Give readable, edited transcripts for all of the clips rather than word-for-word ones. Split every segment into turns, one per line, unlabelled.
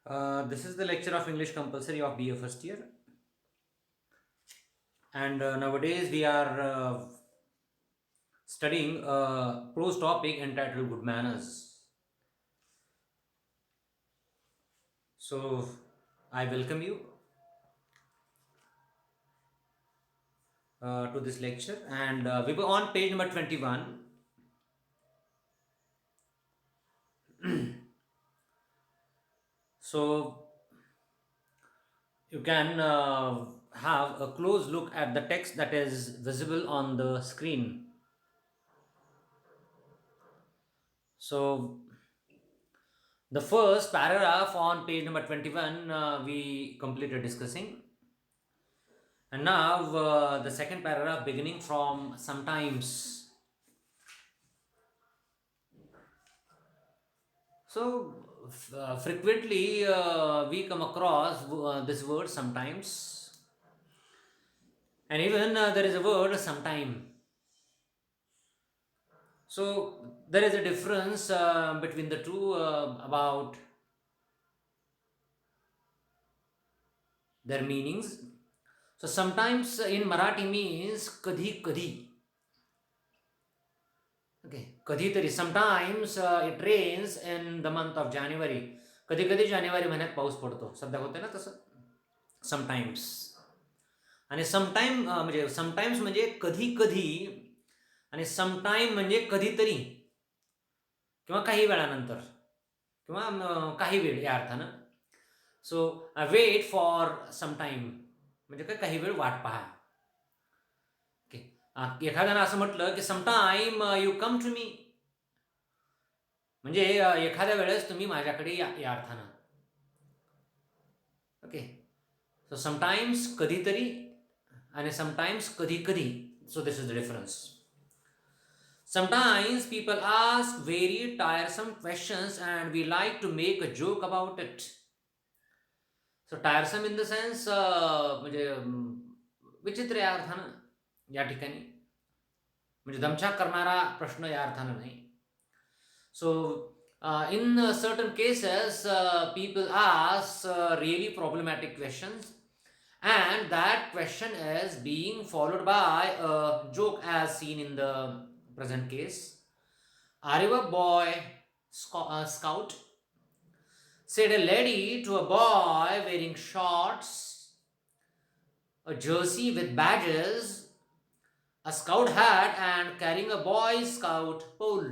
This is the lecture of English compulsory of BA first year, and nowadays we are studying a prose topic entitled Good Manners. So, I welcome you to this lecture, and we were on page number 21. So, you can have a close look at the text that is visible on the screen. So, the first paragraph on page number 21 we completed discussing. And now the second paragraph beginning from sometimes. So frequently we come across this word sometimes, and even there is a word sometime. So there is a difference between the two about their meanings. So sometimes in Marathi means kadhi kadhi. Okay, कधीतरी sometimes it rains in the month of January. कधी कधी जानेवारी महिन्यात पाऊस पडतो, सध्या होते ना तसं. समटाइम्स आणि समटाइम्स म्हणजे कधी कधी, आणि समटाइम म्हणजे कधीतरी किंवा काही वेळानंतर किंवा काही वेळ या अर्थानं. सो वेट फॉर समटाइम म्हणजे काय, काही वेळ वाट पहा. ओके, एखाद्यानं असं म्हटलं की sometime you come to me, म्हणजे एखाद्या वेळेस तुम्ही माझ्याकडे या या अर्थानं. ओके, सो समटाइम्स कधीतरी आणि समटाइम्स कधी कधी. So this is the difference. Sometimes people ask very tiresome questions and we like to make a joke about it. So tiresome in the sense म्हणजे विचित्र या अर्थानं या ठिकाणी, म्हणजे दमछाक करणारा प्रश्न या अर्थानं नाही. So in certain cases people ask really problematic questions, and that question is being followed by a joke as seen in the present case. Are you a boy scout? Said a lady to a boy wearing shorts, a jersey with badges, a scout hat, and carrying a boy scout pole.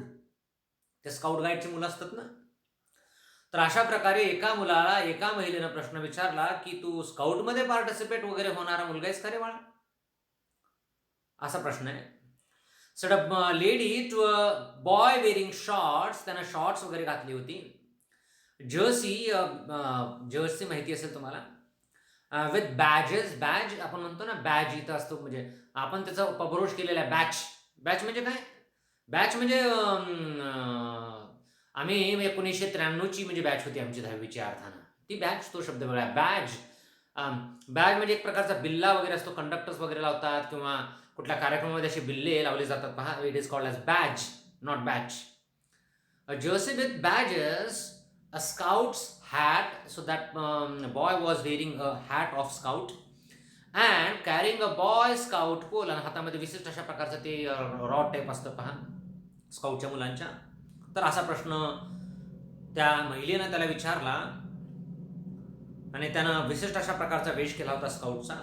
ते scout गाईडची मुलं असतात ना. तर अशा प्रकारे एका मुलाला एका महिलेनं प्रश्न विचारला की तू स्काउटमध्ये पार्टिसिपेट वगैरे होणारा मुलगा आहेस का रे बाळा, असा प्रश्न आहे. Said a lady to a boy wearing shorts, त्यानं शॉर्ट्स वगैरे घातली होती. जर्सी, जर्सी माहिती असेल तुम्हाला, विथ बॅजेस. बॅज आपण म्हणतो ना, बॅज इथं असतो म्हणजे आपण त्याचा पबरोष केलेला बॅच. बॅच म्हणजे काय? बॅच म्हणजे आम्ही 1993ची म्हणजे बॅच होती आमची 10वीची अर्थानं, ती बॅच, तो शब्द वेगळा. बॅज, बॅज म्हणजे एक प्रकारचा बिल्ला वगैरे असतो, कंडक्टर्स वगैरे लावतात किंवा कुठल्या कार्यक्रमामध्ये असे बिल्ले लावले जातात पहा. It is called as badge, not batch. A jersey with badges, a scout's hat, so that boy was wearing a hat of scout, and carrying a boy scout pole, आणि हातामध्ये विशिष्ट अशा प्रकारचं ते रॉड टाईप असतं पहा स्काउटच्या मुलांच्या. तर असा प्रश्न त्या महिलेनं त्याला विचारला आणि त्यानं विशिष्ट अशा प्रकारचा वेश केला होता स्काउटचा.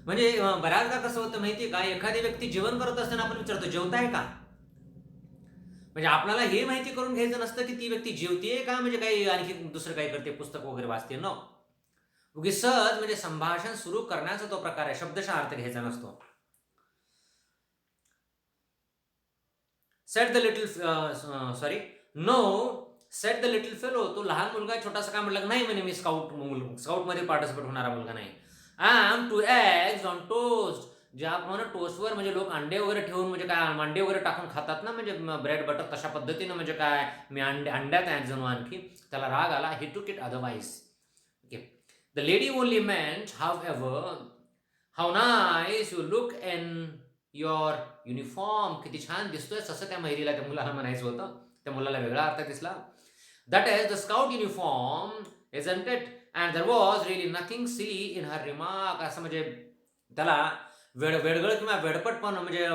म्हणजे बऱ्याचदा कसं होतं माहिती का, एखादी व्यक्ती जेवण करत असताना आपण विचारतो जेवताय का, म्हणजे आपल्याला हे माहिती करून घ्यायचं नसतं की ती व्यक्ती जेवतीये का, म्हणजे काही आणखी दुसरं काही करते, पुस्तक वगैरे वाचते. नो, उगी सहज म्हणजे संभाषण सुरू करण्याचा तो प्रकार आहे, शब्दशः अर्थ घ्यायचा नसतो. Set the little sorry no set the little fellow, तो लहान मुलगा छोटासा काय म्हटलं, नाही म्हणे मी स्काउटमध्ये पार्टिसिपेट होणारा मुलगा नाही. I am two eggs on toast, ज्याप्रमाणे टोस्टवर म्हणजे लोक अंडे वगैरे ठेवून म्हणजे काय अंडे वगैरे टाकून खातात ना, म्हणजे ब्रेड बटर, तशा पद्धतीनं म्हणजे काय मी अंड्यात आहे जणू. आणखी त्याला राग आला. He took it otherwise. Okay, the lady only meant however, how nice you look in your uniform, किती छान दिसतोय असं त्या महिलेला, त्या मुलाला म्हणायचं होतं. त्या मुलाला वेगळा अर्थ दिसला. That is the scout uniform, isn't it? And there was really nothing silly in her remark. असं म्हणजे त्याला वेडगळ किंवा वेडपटपण म्हणजे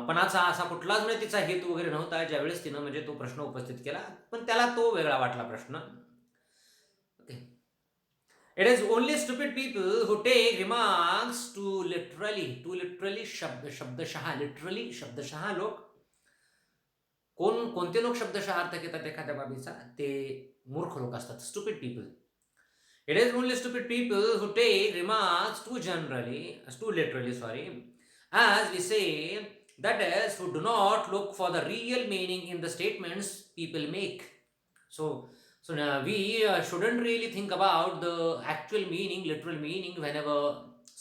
पणाचा असा कुठलाच म्हणजे तिचा हेतू वगैरे नव्हता ज्यावेळेस तिनं म्हणजे तो प्रश्न उपस्थित केला, पण त्याला तो वेगळा वाटला प्रश्न. Okay. It is only stupid people who take remarks too literally शब्दशः लोक. कोणते लोक शब्दशः अर्थ घेतात एखाद्या बाबीचा? ते मूर्ख लोक असतात, stupid people. It is only stupid people who take remarks too literally as we say, that is, who do not look for the real meaning in the statements people make. So now we shouldn't really think about the actual meaning, literal meaning, whenever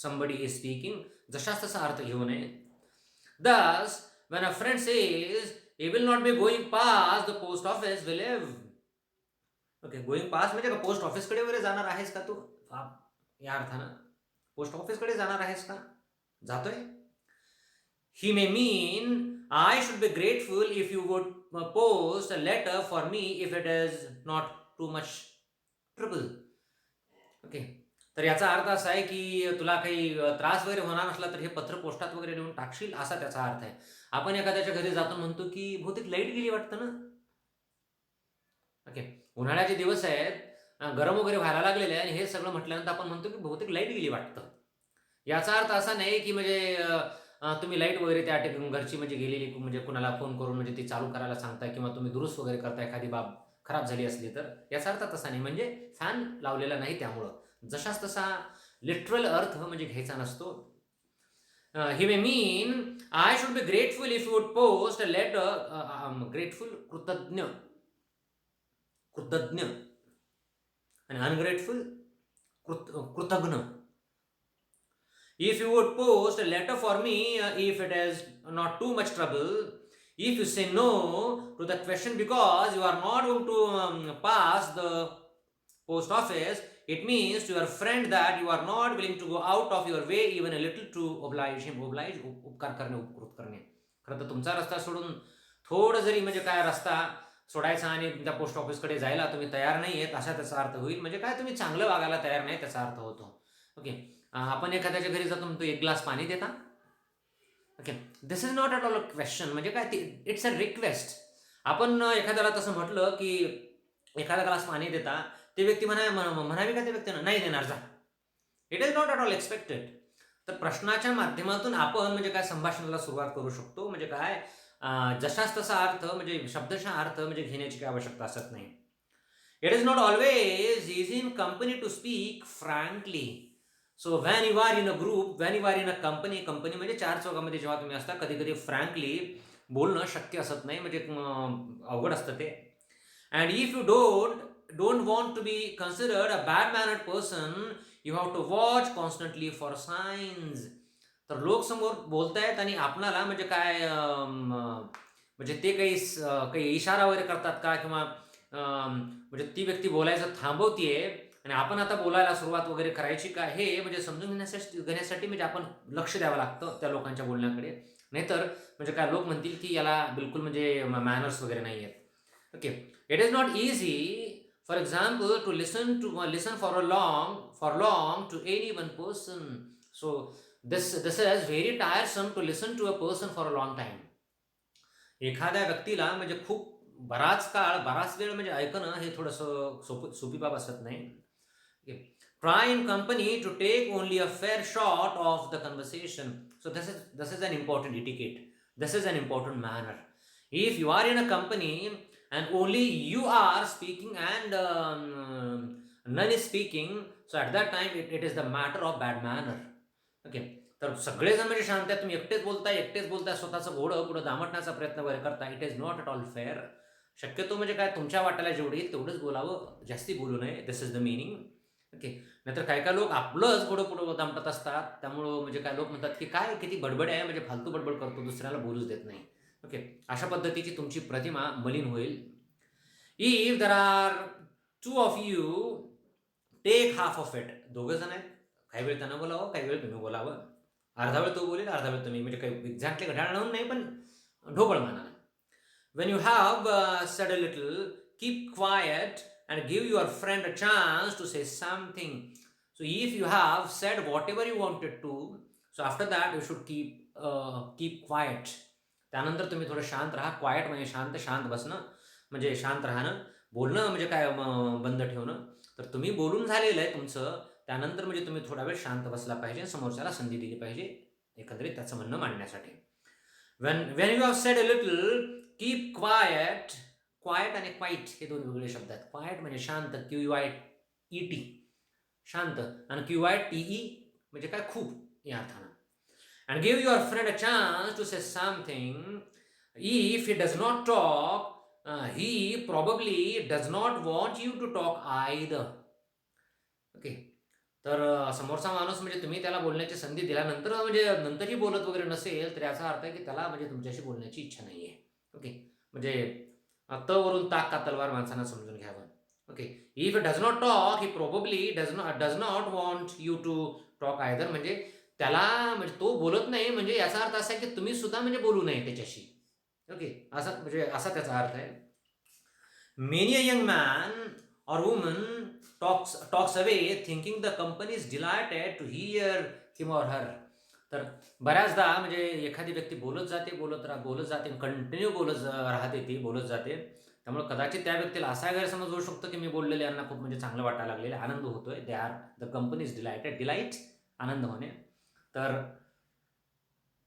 somebody is speaking. जशास तसा अर्थ घेऊ नये. Thus, when a friend says, he will not be going past the post office, we live. Okay, going pass म्हणजे का post ऑफिसकडे वगैरे जाणार आहेस का तू? या अर्थानं पोस्ट ऑफिसकडे जाणार आहेस का? जातोय. He may mean, I should be grateful if you would post a letter for me if it is not too much trouble. Okay, तर याचा अर्थ असा आहे की तुला काही त्रास वगैरे होणार नसला तर हे पत्र पोस्टात वगैरे नेऊन टाकशील, असा त्याचा अर्थ आहे. आपण एखाद्याच्या घरी जातो म्हणतो की बहुतेक लाईट गेली वाटतं ना. ओके, उन्हाळ्याचे दिवस आहेत, गरम वगैरे व्हायला लागलेले आहे आणि हे सगळं म्हटल्यानंतर आपण म्हणतो की बहुतेक लाईट गेली वाटतं. याचा अर्थ असा नाही की म्हणजे तुम्ही लाईट वगैरे त्या घरची म्हणजे गेलेली म्हणजे कुणाला फोन करून म्हणजे ती चालू करायला सांगताय किंवा तुम्ही दुरुस्त वगैरे करताय एखादी बाब खराब झाली असली तर. याचा अर्थ तसा नाही, म्हणजे फॅन लावलेला नाही त्यामुळं. जशास तसा लिटरल अर्थ म्हणजे घ्यायचा नसतो. He may mean, I should be grateful if you would post a letter. Grateful कृतज्ञ आणि अनग्रेटफुल कृतज्ञ. If you would post a letter for me, if it is not too much trouble, if you say no to the question because you are not going to pass the post office, it means to your friend that you are not willing to go out of your way even a little to oblige him. Oblige, उपकार करणे, उपकृत करणे. खरं तर तुमचा रस्ता सोडून थोडं जरी म्हणजे काय रस्ता सोडायचा आणि त्या पोस्ट ऑफिसकडे जायला तुम्ही तयार नाही आहेत असा त्याचा अर्थ होईल. म्हणजे काय तुम्ही चांगलं वागायला तयार नाही त्याचा अर्थ होतो. ओके, आपण एखाद्याच्या घरी जातो म्हणतो एक ग्लास पाणी देता. Okay, this is not at all a question, म्हणजे काय इट्स अ रिक्वेस्ट. आपण एखाद्याला तसं म्हटलं की एखादा ग्लास पाणी देता, ते व्यक्ती म्हणावी का त्या व्यक्तीनं नाही देणार जा. It is not at all expected. तर प्रश्नाच्या माध्यमातून आपण म्हणजे काय संभाषणाला सुरुवात करू शकतो. म्हणजे काय जशास तसा अर्थ म्हणजे शब्दशः अर्थ म्हणजे घेण्याची काही आवश्यकता असत नाही. It is not always easy in company to speak frankly. So when you are in a group, when you are in a company म्हणजे चार चौकामध्ये जेव्हा तुम्ही असता, कधी कधी फ्रँकली बोलणं शक्य असत नाही, म्हणजे अवघड असतं ते. And if you don't want to be considered a bad mannered person, you have to watch constantly for signs. तर लोक समोर बोलतायत आणि आपणाला म्हणजे काय म्हणजे ते काही इशारा वगैरे करतात का, किंवा म्हणजे ती व्यक्ती बोलायचं थांबवतीये आणि आपण आता बोलायला सुरुवात वगैरे करायची का, हे म्हणजे समजून घेण्यासाठी म्हणजे आपण लक्ष द्यावं लागतं त्या लोकांच्या बोलण्याकडे. नाहीतर म्हणजे काय लोक म्हणतील की याला बिलकुल म्हणजे मॅनर्स वगैरे नाही आहेत. Okay, it is not easy for example to listen for long to any one person. So this is very tiresome to listen to a person for a long time. एखाद्या व्यक्तीला म्हणजे खूप बराच वेळ म्हणजे ऐकणं हे थोडंसं सोपी बाब असत नाही. Try in company to take only a fair shot of the conversation. So this is an important etiquette. This is an important manner. If you are in a company and only you are speaking and none is speaking, so at that time it is the matter of bad manner. Okay, तर सगळेजण म्हणजे शांत आहेत, तुम्ही एकटेच बोलताय स्वतःचं घोडं पुढं दामटण्याचा प्रयत्न वगैरे करता. It is not at all fair. शक्यतो म्हणजे काय तुमच्या वाट्याला जेवढी येईल तेवढंच बोलावं, जास्ती बोलू नये. दिस इज द मिनिंग. ओके, नाहीतर काय लोक आपलंच घोडं पुढं दामटत असतात. त्यामुळं म्हणजे काय लोक म्हणतात की काय किती बडबड आहे, म्हणजे फालतू बडबड करतो, दुसऱ्याला बोलूच देत नाही. ओके, अशा पद्धतीची तुमची प्रतिमा मलिन होईल. If there are two of you, take half of it. दोघं जण आहेत, काही वेळ त्यांना बोलावं, काही वेळ तुम्ही बोलावं. अर्धा वेळ तो बोलेल, अर्धा वेळ तुम्ही, म्हणजे काही एक्झॅक्टली घड्याळ लावून नाही, पण ढोबळ मानानं. When you have said a little, keep quiet and give your friend a chance to say something. So if you have said whatever you wanted to, so after that you should keep quiet. त्यानंतर तुम्ही थोडं शांत राहा. Quiet म्हणजे शांत, शांत बसणं म्हणजे शांत राहणं. बोलणं म्हणजे काय बंद ठेवणं. तर तुम्ही बोलून झालेलं आहे तुमचं, त्यानंतर म्हणजे तुम्ही थोडा वेळ शांत बसला पाहिजे, समोरच्याला संधी दिली पाहिजे एकंदरीत त्याचं म्हणणं मांडण्यासाठी. when you have said a little, keep quiet. Quiet आणि क्वाईट हे दोन वेगळे शब्द आहेत. क्वायट म्हणजे शांत, QUIET शांत, आणि QUITE म्हणजे काय खूप या अर्थानं. And give your friend a chance to say something. If he does not talk, he probably does not want you to talk either. Okay. तर समोरचा माणूस म्हणजे तुम्ही त्याला बोलण्याची संधी दिल्यानंतर म्हणजे नंतरही बोलत वगैरे नसेल, तर याचा अर्थ आहे की त्याला म्हणजे तुमच्याशी बोलण्याची इच्छा नाही आहे. ओके. म्हणजे वरून ताक का तलवार माणसानं समजून घ्यावं. Okay. If does not talk, he probably does not want you to talk either. म्हणजे त्याला म्हणजे तो बोलत नाही म्हणजे याचा अर्थ असा आहे की तुम्ही सुद्धा म्हणजे बोलू नये त्याच्याशी. ओके. असा म्हणजे असा त्याचा अर्थ आहे. Many a young man or woman talks away thinking the company is delighted to hear him or her. तर बऱ्याचदा म्हणजे एखादी व्यक्ती बोलत जाते, कंटिन्यू राहते, ती बोलत जाते. त्यामुळे कदाचित त्या व्यक्तीला असा गैरसमज होऊ शकतो की मी बोललेले यांना खूप म्हणजे चांगलं वाटायला लागलेलं, आनंद होतोय. They are the company is delight, आनंद होणे. तर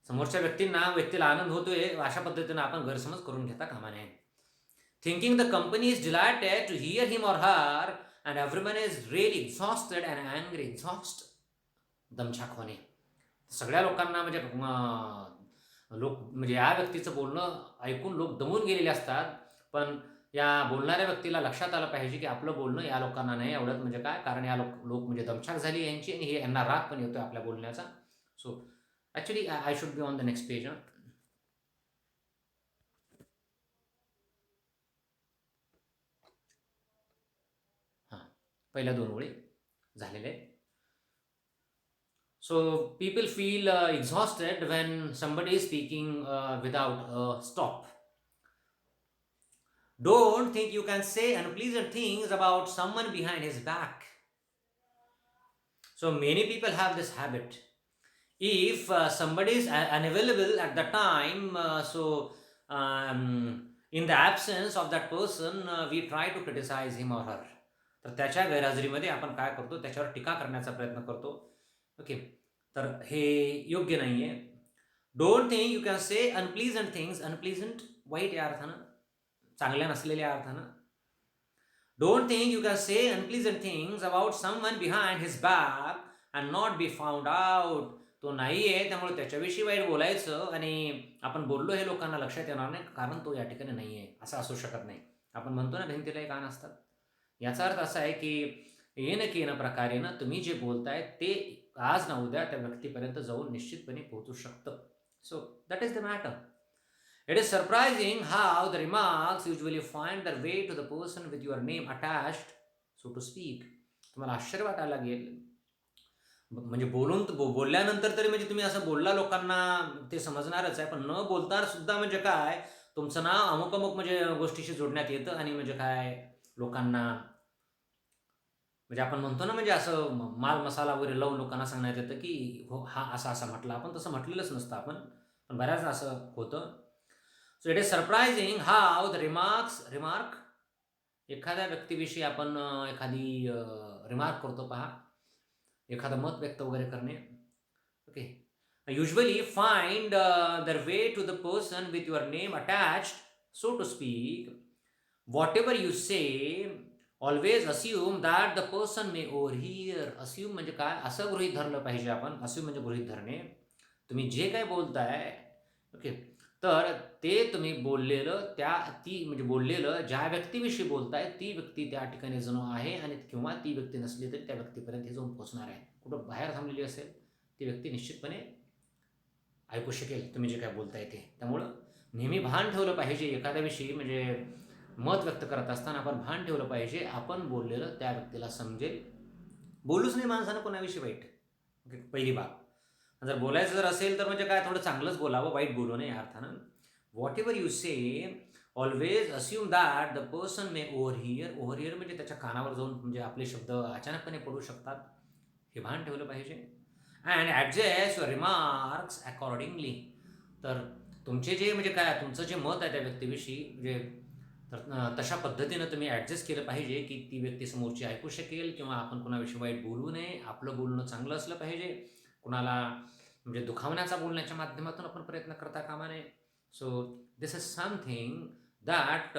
समोरच्या व्यक्तीला आनंद होतोय अशा पद्धतीनं आपण गैरसमज करून घेता कामा नये. Thinking the company is delighted to hear him or her and everyone is really exhausted and angry. दमछाक होणे. सगळ्या लोकांना म्हणजे लोक म्हणजे या व्यक्तीचं बोलणं ऐकून लोक दमून गेलेले असतात. पण या बोलणाऱ्या व्यक्तीला लक्षात आलं पाहिजे की आपलं बोलणं या लोकांना नाही आवडत. म्हणजे काय कारण या लोक म्हणजे दमछाक झाली यांची आणि हे यांना राग पण येतोय आपल्या बोलण्याचा. So actually I should be on the next page. पहिल्या दोन ओळी झालेले आहेत. So people feel exhausted when somebody is speaking without a stop. Don't think you can say unpleasant things about someone behind his back. So many people have this habit. If somebody is unavailable at the time, in the absence of that person, we try to criticize him or her. तर त्याच्या गैरहजेरीमध्ये आपण काय करतो, त्याच्यावर टीका करण्याचा प्रयत्न करतो. ओके. तर हे योग्य नाही आहे. Don't think you can say unpleasant things. Unpleasant वाईट या अर्थानं, चांगल्या नसलेल्या अर्थानं. Don't think you can say unpleasant things about someone behind his back and not be found out. तो नाही आहे त्यामुळे त्याच्याविषयी वाईट बोलायचं आणि आपण बोललो हे लोकांना लक्षात येणार नाही कारण तो या ठिकाणी नाही आहे, असं असू शकत नाही. आपण म्हणतो ना भिंतीलाही कान असतात. याचा अर्थ असा आहे की येन प्रकारेनं तुम्ही जे बोलताय ते आज ना उद्या त्या व्यक्तीपर्यंत जाऊन निश्चितपणे पोहोचू शकतं. So that is the matter. It is surprising how the remarks usually find their way to the person with your name attached, so to speak. तुम्हाला आश्चर्य वाटायला लागेल म्हणजे बोलल्यानंतर तरी म्हणजे तुम्ही असं बोलला लोकांना ते समजणारच आहे, पण न बोलता सुद्धा म्हणजे काय तुमचं नाव अमुक म्हणजे गोष्टीशी जोडण्यात येतं आणि म्हणजे काय लोकांना म्हणजे आपण म्हणतो ना म्हणजे असं माल मसाला वगैरे लावून लोकांना सांगण्यात येतं की हो हा असा म्हटलं. आपण तसं म्हटलेलंच नसतं आपण, पण बऱ्याचदा असं होतं. So it is surprising how the remark एखाद्या व्यक्तीविषयी आपण एखादी रिमार्क करतो पहा, एखादं मत व्यक्त वगैरे करणे. Okay. Usually find their way to the person with your name attached, so to speak. Whatever you say always assume that the person may overhear. Assume म्हणजे काय, असं गृहीत धरलं पाहिजे आपण. अस्युम म्हणजे गृहीत धरणे. तुम्ही जे काय बोलताय ओके, तर ते तुम्ही बोललेलं म्हणजे बोललेलं ज्या व्यक्तीविषयी बोलताय ती व्यक्ती त्या ठिकाणी जणू आहे आणि किंवा ती व्यक्ती नसली तरी त्या व्यक्तीपर्यंत हे जाऊन पोहोचणार आहे. कुठं बाहेर थांबलेली असेल ती व्यक्ती निश्चितपणे ऐकू शकेल तुम्ही जे काय बोलताय ते. त्यामुळं नेहमी भान ठेवलं पाहिजे एखाद्याविषयी म्हणजे मत व्यक्त करत असताना आपण भान ठेवलं पाहिजे आपण बोललेलं त्या व्यक्तीला समजेल. बोलूच नाही माणसानं कोणाविषयी वाईट. ओके. पहिली बाब. जर बोलायचं असेल तर म्हणजे काय थोडं चांगलंच बोलावं, वाईट बोलू नये या अर्थानं. Whatever you say always assume that the person may overhear. Overhear म्हणजे त्याच्या कानावर जाऊन म्हणजे आपले शब्द अचानकपणे पडू शकतात, हे भान ठेवलं पाहिजे. And adjust your remarks accordingly. तर तुमचे जे म्हणजे काय तुमचं जे मत आहे त्या व्यक्तीविषयी म्हणजे तर तशा पद्धतीनं तुम्ही ॲडजस्ट केलं पाहिजे की ती व्यक्ती समोरची ऐकू शकेल, किंवा आपण कुणाविषयी वाईट बोलू नये. आपलं बोलणं चांगलं असलं पाहिजे, कुणाला म्हणजे दुखावण्याचा बोलण्याच्या माध्यमातून आपण प्रयत्न करता कामा नये. So this is something that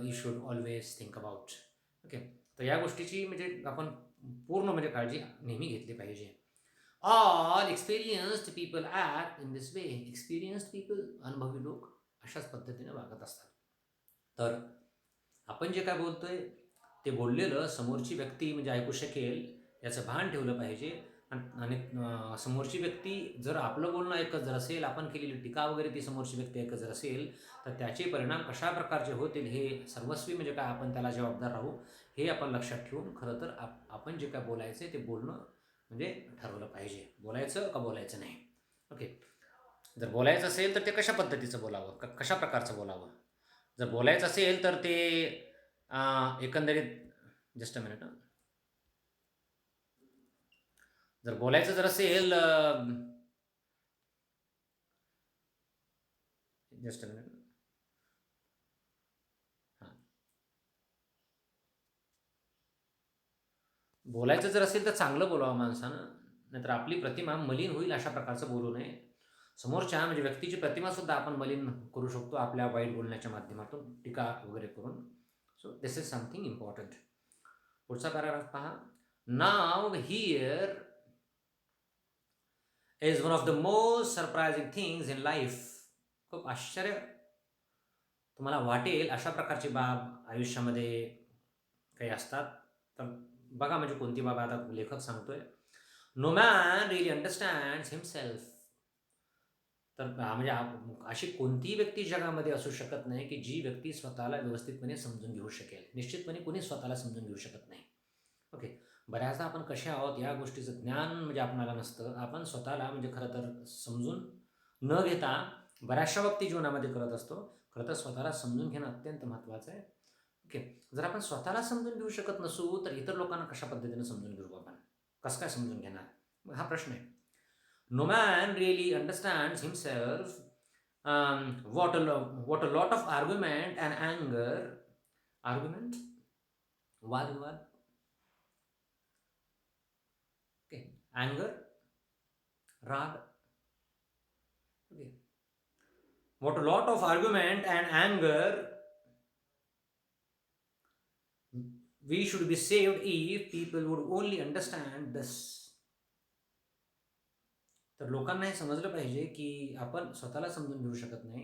you should always think about. Okay, तर या गोष्टीची म्हणजे आपण पूर्ण म्हणजे काळजी नेहमी घेतली पाहिजे. All experienced people act in this way. Experienced people, अनुभवी लोक अशाच पद्धतीने वागत असतात. तर आपण जे काय बोलतोय ते बोललेलं समोरची व्यक्ती म्हणजे ऐकू शकेल याचं भान ठेवलं पाहिजे. आणि समोरची व्यक्ती जर आपलं बोलणं ऐकत जर असेल, आपण केलेली टीका वगैरे ती समोरची व्यक्ती ऐकत जर असेल, तर त्याचे परिणाम कशा प्रकारचे होतील हे सर्वस्वी म्हणजे काय आपण त्याला जबाबदार राहू, हे आपण लक्षात ठेवून खरं तर आपण जे काय बोलायचं ते बोलणं म्हणजे ठरवलं पाहिजे. बोलायचं का बोलायचं नाही. ओके, जर बोलायचं असेल तर ते कशा पद्धतीचं बोलावं, कशा प्रकारचं बोलावं. जर बोलायचं असेल तर ते एकंदरीत जस्ट अ मिनिट. जर बोलायचं जर असेल जस्ट अ मिनिट. हां, बोलायचं जर असेल तर चांगलं बोलावं माणसानं, नाहीतर आपली प्रतिमा मलिन होईल अशा प्रकारचं बोलू नये. समोरच्या म्हणजे व्यक्तीची प्रतिमासुद्धा आपण मलिन करू शकतो आपल्या वाईट बोलण्याच्या माध्यमातून, टीका वगैरे करून. So this is something important. पुढचा पॅराग्राफ पहा. Now here is one of the most surprising things in life. खूप आश्चर्य तुम्हाला वाटेल अशा प्रकारची बाब आयुष्यामध्ये काही असतात. तर बघा म्हणजे कोणती बाब आता लेखक सांगतोय. No man really understands himself. तर म्हणजे अशी कोणतीही व्यक्ती जगामध्ये असू शकत नाही की जी व्यक्ती स्वतःला व्यवस्थितपणे समजून घेऊ शकेल. निश्चितपणे कोणी स्वतःला समजून घेऊ शकत नाही. ओके, बऱ्याचदा आपण कसे आहोत या गोष्टीचं ज्ञान म्हणजे आपणाला नसतं. आपण स्वतःला म्हणजे खरं तर समजून न घेता बऱ्याचशा बाबतीत जीवनामध्ये करत असतो. खरं तर स्वतःला समजून घेणं अत्यंत महत्त्वाचं आहे. ओके, जर आपण स्वतःला समजून घेऊ शकत नसू तर इतर लोकांना कशा पद्धतीने समजून घेऊ आपण, कसं काय समजून घेणार, मग हा प्रश्न आहे. No man really understands himself. what a lot of argument and anger. Argument, वादविवाद. ओके, anger, राग. Okay, what a lot of argument and anger. We should be saved if people would only understand this. तर लोकांना हे समजलं पाहिजे की आपण स्वतःला समजून घेऊ शकत नाही.